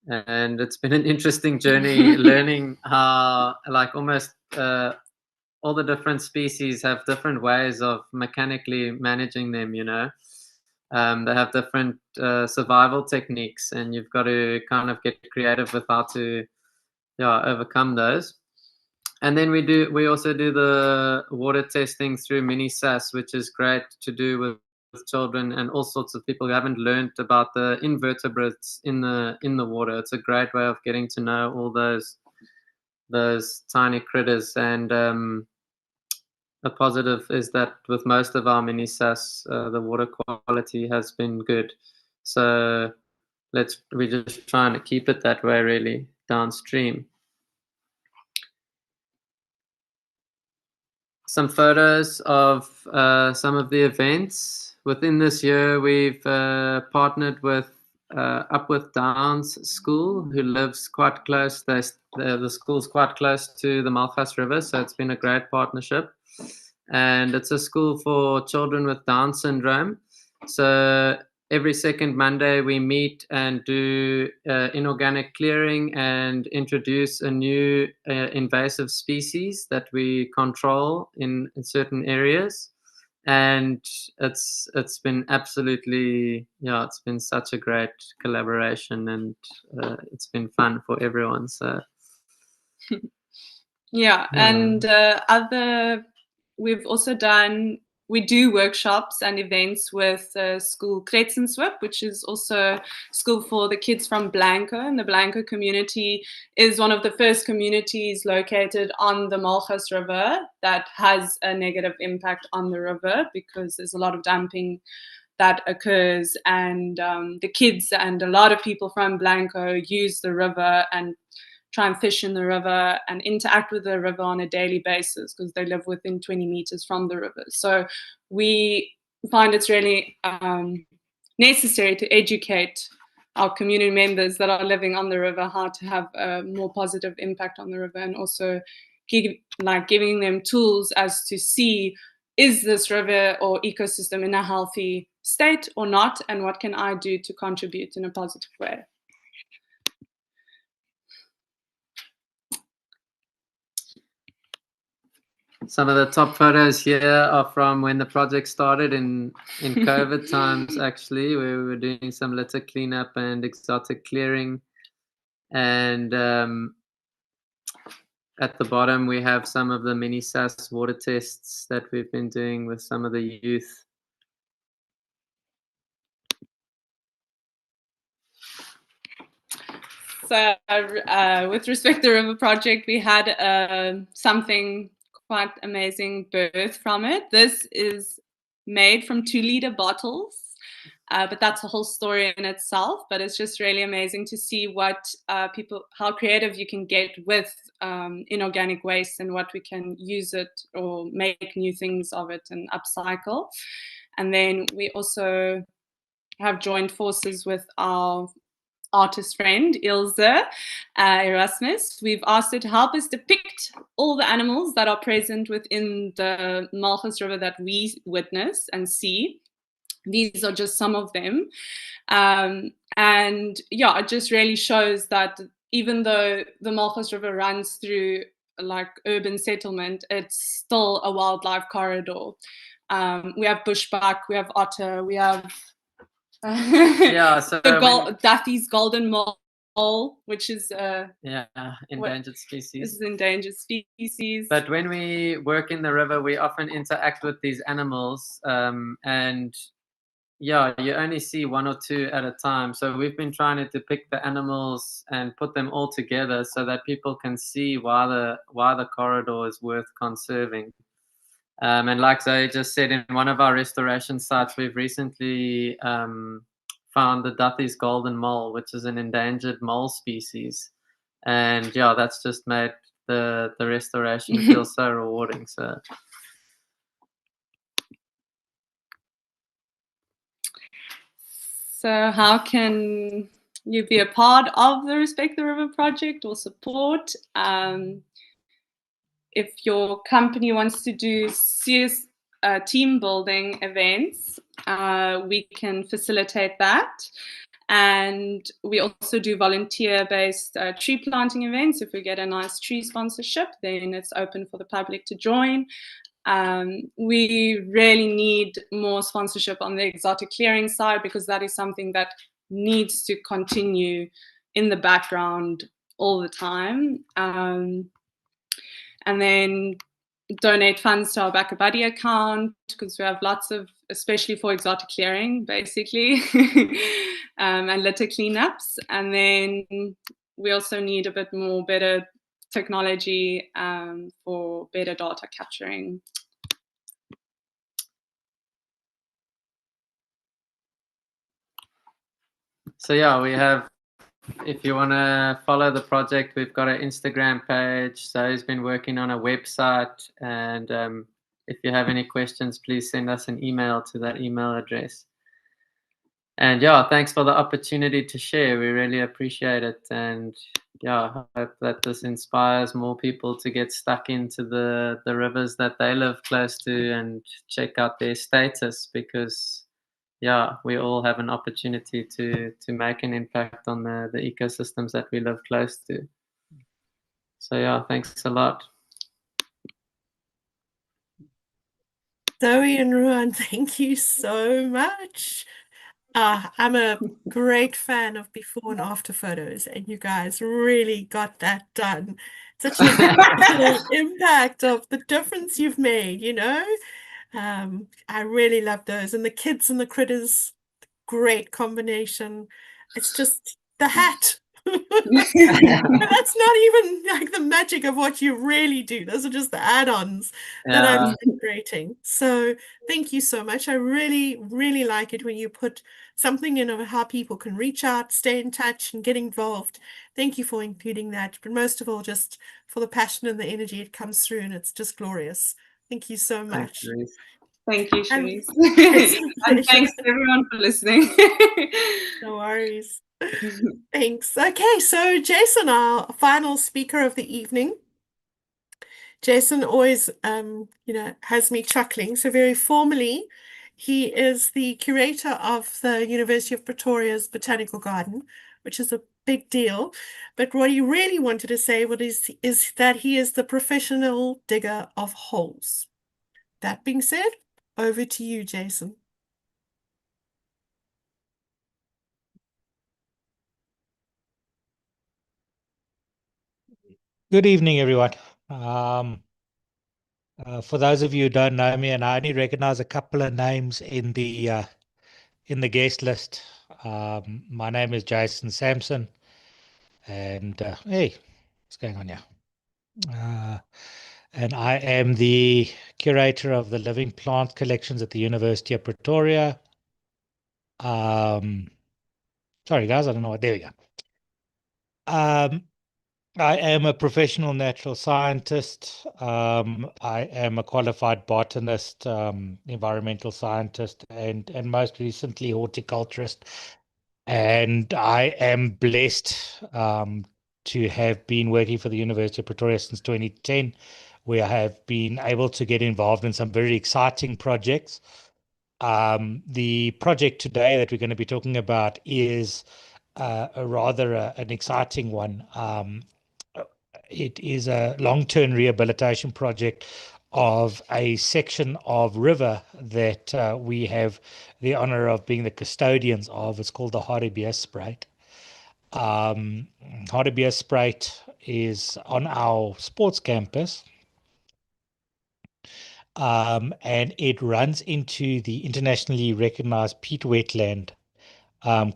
and it's been an interesting journey learning how like almost all the different species have different ways of mechanically managing them, you know. They have different survival techniques, and you've got to kind of get creative with how to overcome those. And then we also do the water testing through MiniSAS, which is great to do with children and all sorts of people who haven't learned about the invertebrates in the water. It's a great way of getting to know all those tiny critters. And a positive is that with most of our MiniSAS, the water quality has been good. So we're just trying to keep it that way, really, downstream. Some photos of some of the events. Within this year, we've partnered with Upwith Downs School, who lives quite close. The school's quite close to the Malgas River, so it's been a great partnership. And it's a school for children with Down syndrome. So every second Monday, we meet and do inorganic clearing and introduce a new invasive species that we control in certain areas. And it's been absolutely, it's been such a great collaboration, and it's been fun for everyone. So and we've also we do workshops and events with school Kretsenswip, which is also a school for the kids from Blanco. And the Blanco community is one of the first communities located on the Malgas River that has a negative impact on the river, because there's a lot of dumping that occurs, and the kids and a lot of people from Blanco use the river and try and fish in the river and interact with the river on a daily basis, because they live within 20 meters from the river. So we find it's really necessary to educate our community members that are living on the river how to have a more positive impact on the river, and also giving them tools as to see, is this river or ecosystem in a healthy state or not, and what can I do to contribute in a positive way. Some of the top photos here are from when the project started in COVID times, actually, where we were doing some litter cleanup and exotic clearing. And at the bottom, we have some of the MiniSAS water tests that we've been doing with some of the youth. So with respect to the river project, we had something quite amazing birth from it. This is made from 2-liter bottles, but that's a whole story in itself. But it's just really amazing to see what how creative you can get with inorganic waste, and what we can use it or make new things of it and upcycle. And then we also have joined forces with our artist friend Ilse Erasmus. We've asked her to help us depict all the animals that are present within the Malgas River that we witness and see. These are just some of them. And yeah, it just really shows that even though the Malgas River runs through like urban settlement, it's still a wildlife corridor. We have bushbuck, we have otter, we have so Duffy's golden mole, which is endangered species. This is endangered species. But when we work in the river, we often interact with these animals, and you only see one or two at a time. So we've been trying to depict the animals and put them all together so that people can see why the corridor is worth conserving. And like Zoe just said, in one of our restoration sites, we've recently found the Duffy's golden mole, which is an endangered mole species. And that's just made the restoration feel so rewarding. So how can you be a part of the Respect the River project or support? If your company wants to do serious team building events, we can facilitate that. And we also do volunteer-based tree planting events. If we get a nice tree sponsorship, then it's open for the public to join. We really need more sponsorship on the exotic clearing side, because that is something that needs to continue in the background all the time. And then donate funds to our Back a Buddy account, because we have lots of, especially for exotic clearing, basically, and litter cleanups. And then we also need a bit more better technology for better data capturing. So yeah, we have, if you want to follow the project, we've got an Instagram page. Zoe's been working on a website, and if you have any questions, please send us an email to that email address. And yeah, thanks for the opportunity to share. We really appreciate it. And yeah, I hope that this inspires more people to get stuck into the rivers that they live close to and check out their status, because yeah, we all have an opportunity to make an impact on the ecosystems that we live close to. So yeah, thanks a lot. Zoe and Ruan, thank you so much. I'm a great fan of before and after photos, and you guys really got that done. Such an emotional impact of the difference you've made, you know? I really love those. And the kids and the critters, great combination. It's just the hat. That's not even like the magic of what you really do. Those are just the add-ons that I'm integrating. So thank you so much. I really, really like it when you put something in of how people can reach out, stay in touch, and get involved. Thank you for including that. But most of all, just for the passion and the energy it comes through, and it's just glorious. Thank you so much. Thank you, And- Cherise. And thanks to everyone for listening. No worries. Thanks. Okay, so Jason, our final speaker of the evening. Jason always, has me chuckling. So very formally, he is the curator of the University of Pretoria's Botanical Garden, which is a big deal. But what he really wanted to say is that he is the professional digger of holes. That being said, over to you, Jason. Good evening, everyone. For those of you who don't know me, and I only recognize a couple of names in the guest list. My name is Jason Sampson, and hey, what's going on here? And I am the curator of the Living Plant Collections at the University of Pretoria. Sorry, guys, I don't know what. There we go. I am a professional natural scientist. I am a qualified botanist, environmental scientist, and most recently horticulturist. And I am blessed to have been working for the University of Pretoria since 2010, where I have been able to get involved in some very exciting projects. The project today that we're going to be talking about is an exciting one. It is a long-term rehabilitation project of a section of river that we have the honor of being the custodians of. It's called the Hartbeespoort. Hartbeespoort is on our sports campus, and it runs into the internationally recognized peat wetland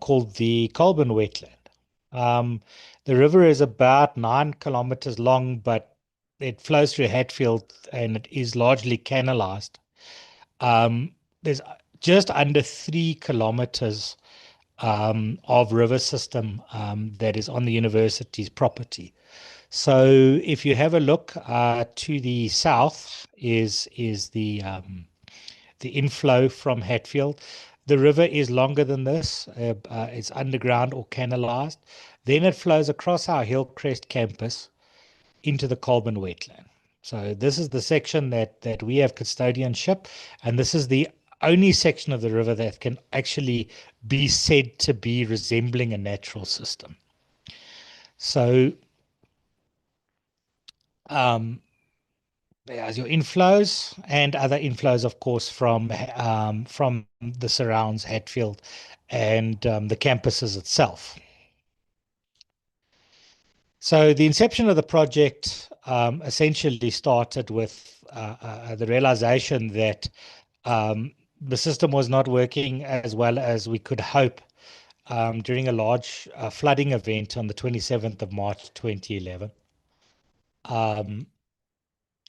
called the Colburn wetland. The river is about 9 kilometers long, but it flows through Hatfield and it is largely canalized. There's just under 3 kilometers of river system that is on the university's property. So if you have a look to the south is the inflow from Hatfield. The river is longer than this. It's underground or canalized. Then it flows across our Hillcrest campus into the Colburn wetland. So this is the section that we have custodianship, and this is the only section of the river that can actually be said to be resembling a natural system. So there's your inflows and other inflows, of course, from the surrounds, Hatfield, and the campuses itself. So the inception of the project essentially started with the realization that the system was not working as well as we could hope during a large flooding event on the 27th of March 2011,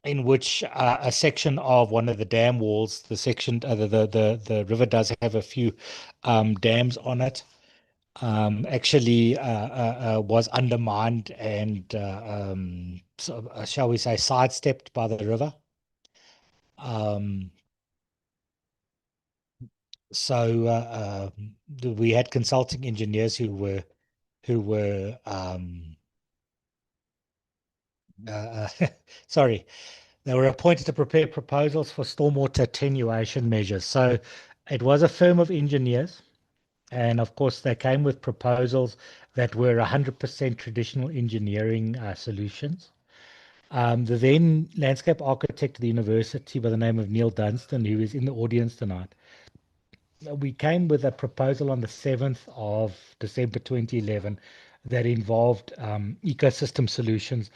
in which a section of one of the dam walls, the river does have a few dams on it, actually was undermined and, shall we say, sidestepped by the river. So we had consulting engineers who were sorry, they were appointed to prepare proposals for stormwater attenuation measures. So it was a firm of engineers, and of course they came with proposals that were 100% traditional engineering solutions. The then landscape architect of the university by the name of Neil Dunstan, who is in the audience tonight, we came with a proposal on the 7th of December 2011 that involved ecosystem solutions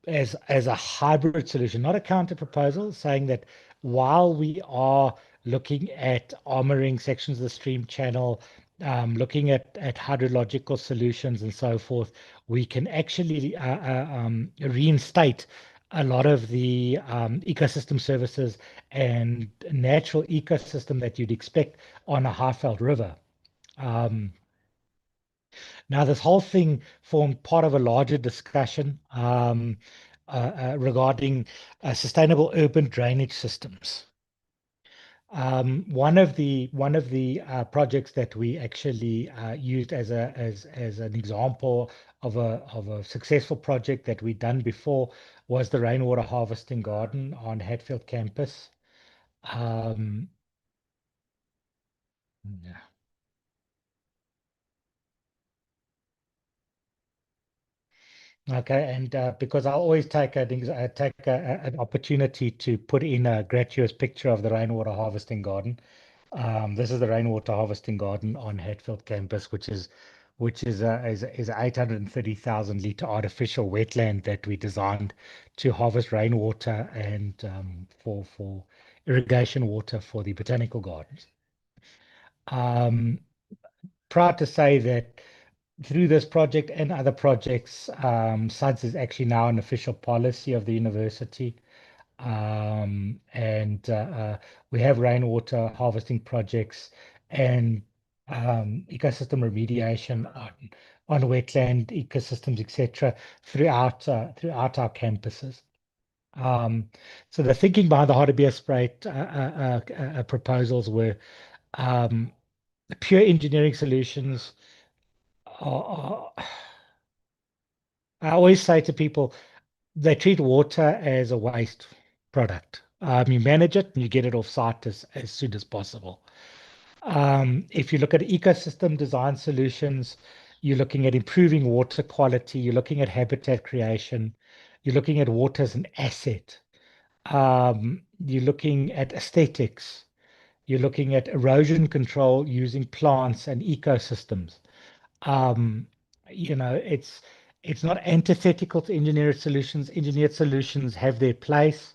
as a hybrid solution, not a counter proposal, saying that while we are looking at armoring sections of the stream channel, looking at hydrological solutions and so forth, we can actually reinstate a lot of the ecosystem services and natural ecosystem that you'd expect on a Highveld River. Now, this whole thing formed part of a larger discussion regarding sustainable urban drainage systems. One of the projects that we actually used as an example of a successful project that we'd done before was the rainwater harvesting garden on Hatfield campus. Yeah. Okay, and because I always take an opportunity to put in a gratuitous picture of the rainwater harvesting garden. This is the rainwater harvesting garden on Hatfield campus, which is a 830,000 litre artificial wetland that we designed to harvest rainwater and for irrigation water for the botanical gardens. Proud to say that through this project and other projects, SUDS is actually now an official policy of the university. And we have rainwater harvesting projects and ecosystem remediation on wetland ecosystems, etc., throughout our campuses. So the thinking behind the Hartebeer Spruit proposals were pure engineering solutions. I always say to people, they treat water as a waste product. You manage it and you get it off site as soon as possible. If you look at ecosystem design solutions, you're looking at improving water quality, you're looking at habitat creation, you're looking at water as an asset. You're looking at aesthetics, you're looking at erosion control using plants and ecosystems. It's not antithetical to engineered solutions. Engineered solutions have their place,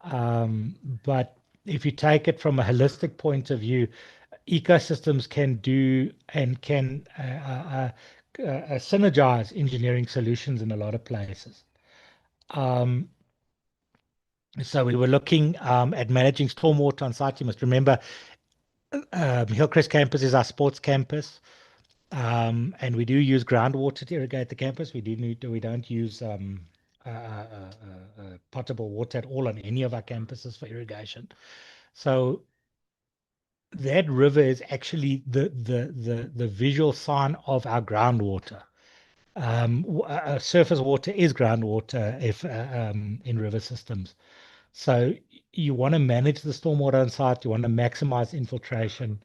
but if you take it from a holistic point of view, ecosystems can do and can synergize engineering solutions in a lot of places. So we were looking at managing stormwater on site. You must remember, Hillcrest campus is our sports campus. And we do use groundwater to irrigate the campus. We don't use potable water at all on any of our campuses for irrigation. So that river is actually the visual sign of our groundwater. Surface water is groundwater if in river systems. So you want to manage the stormwater on site, you want to maximize infiltration.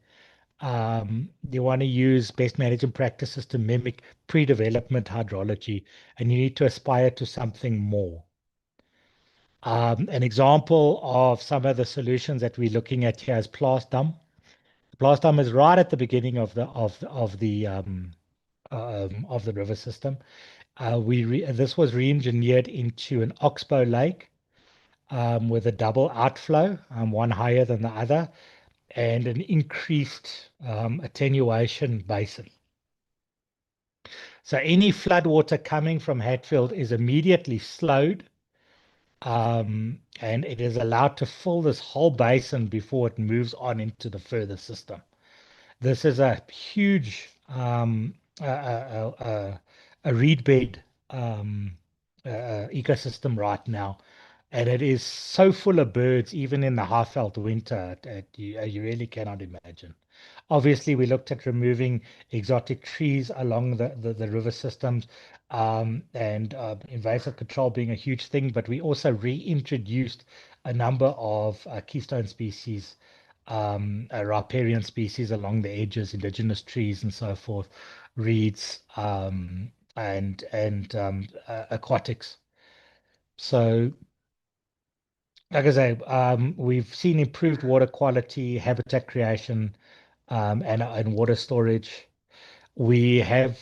You want to use best management practices to mimic pre-development hydrology, and you need to aspire to something more. An example of some of the solutions that we're looking at here is Plasdam. Plasdam is right at the beginning of the river system. This was re-engineered into an oxbow lake with a double outflow, one higher than the other, and an increased attenuation basin. So any floodwater coming from Hatfield is immediately slowed, and it is allowed to fill this whole basin before it moves on into the further system. This is a huge a reed bed ecosystem right now, and it is so full of birds, even in the Highveld winter, you really cannot imagine. Obviously, we looked at removing exotic trees along the river systems, and invasive control being a huge thing, but we also reintroduced a number of keystone species, riparian species along the edges, indigenous trees and so forth, reeds, and aquatics. So, like I say, we've seen improved water quality, habitat creation, and water storage. We have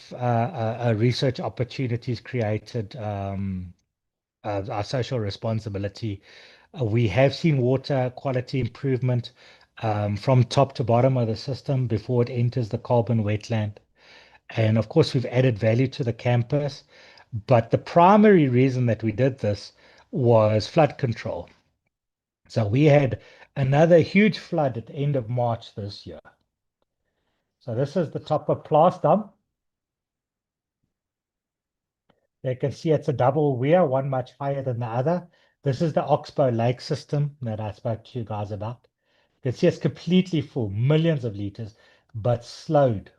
research opportunities created, our social responsibility. We have seen water quality improvement from top to bottom of the system before it enters the Colburn wetland. And of course, we've added value to the campus. But the primary reason that we did this was flood control. So we had another huge flood at the end of March this year. So this is the top of Plasdam. You can see it's a double weir, one much higher than the other. This is the Oxbow Lake system that I spoke to you guys about. You can see it's completely full, millions of liters, but slowed.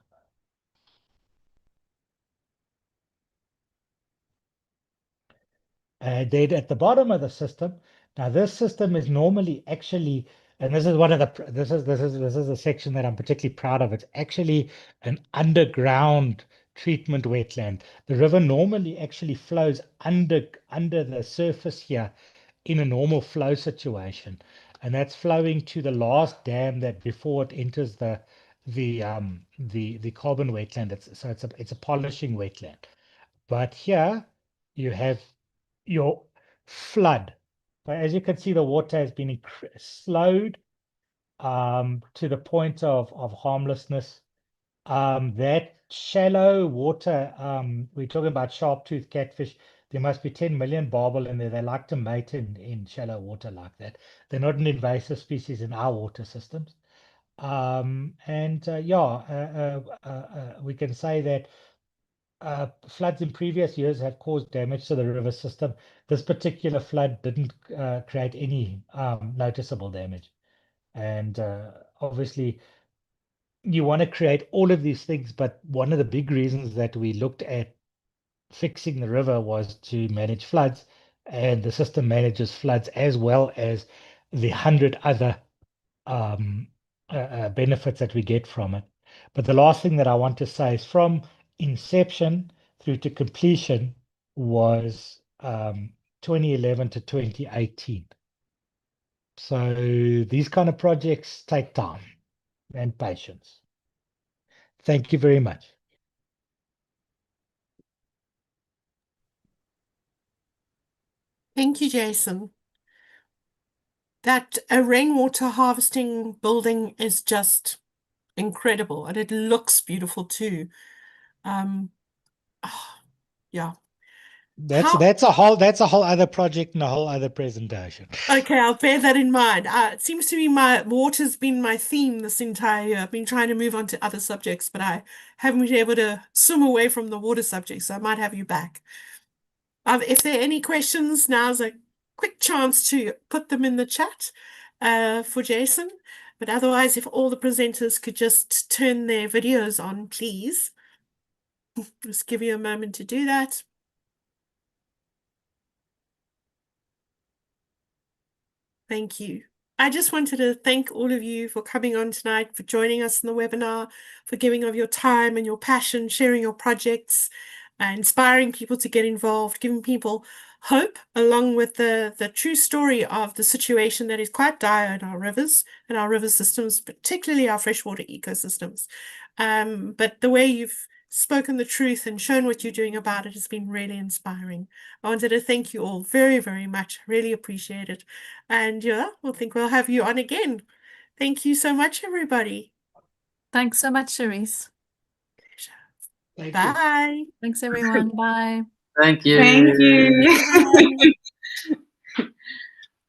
And then at the bottom of the system, now this system is normally actually, and this is one of the this is a section that I'm particularly proud of. It's actually an underground treatment wetland. The river normally actually flows under the surface here in a normal flow situation, and that's flowing to the last dam that before it enters the Colburn wetland. It's a polishing wetland, but here you have your flood. But as you can see, the water has been slowed to the point of harmlessness. That shallow water, we're talking about sharp-toothed catfish. There must be 10 million barbel in there. They like to mate in shallow water like that. They're not an invasive species in our water systems. We can say that floods in previous years have caused damage to the river system. This particular flood didn't create any noticeable damage. And obviously, you want to create all of these things, but one of the big reasons that we looked at fixing the river was to manage floods, and the system manages floods as well as the 100 other benefits that we get from it. But the last thing that I want to say is from inception through to completion was 2011 to 2018. So these kind of projects take time and patience. Thank you very much. Thank you, Jason. That rainwater harvesting building is just incredible, and it looks beautiful too. Yeah. That's a whole other project and a whole other presentation. Okay, I'll bear that in mind. It seems to be water's been my theme this entire year. I've been trying to move on to other subjects, but I haven't been able to swim away from the water subject, so I might have you back. If there are any questions, now's a quick chance to put them in the chat for Jason. But otherwise, if all the presenters could just turn their videos on, please. Just give you a moment to do that. Thank you. I just wanted to thank all of you for coming on tonight, for joining us in the webinar, for giving of your time and your passion, sharing your projects, inspiring people to get involved, giving people hope, along with the true story of the situation that is quite dire in our rivers and our river systems, particularly our freshwater ecosystems. But the way you've spoken the truth and shown what you're doing about it has been really inspiring. I wanted to thank you all very, very much. Really appreciate it. And yeah, we'll think we'll have you on again. Thank you so much, everybody. Thanks so much, Cherise. Thank you. Bye. Thanks, everyone. Bye. Thank you. Thank you. Bye.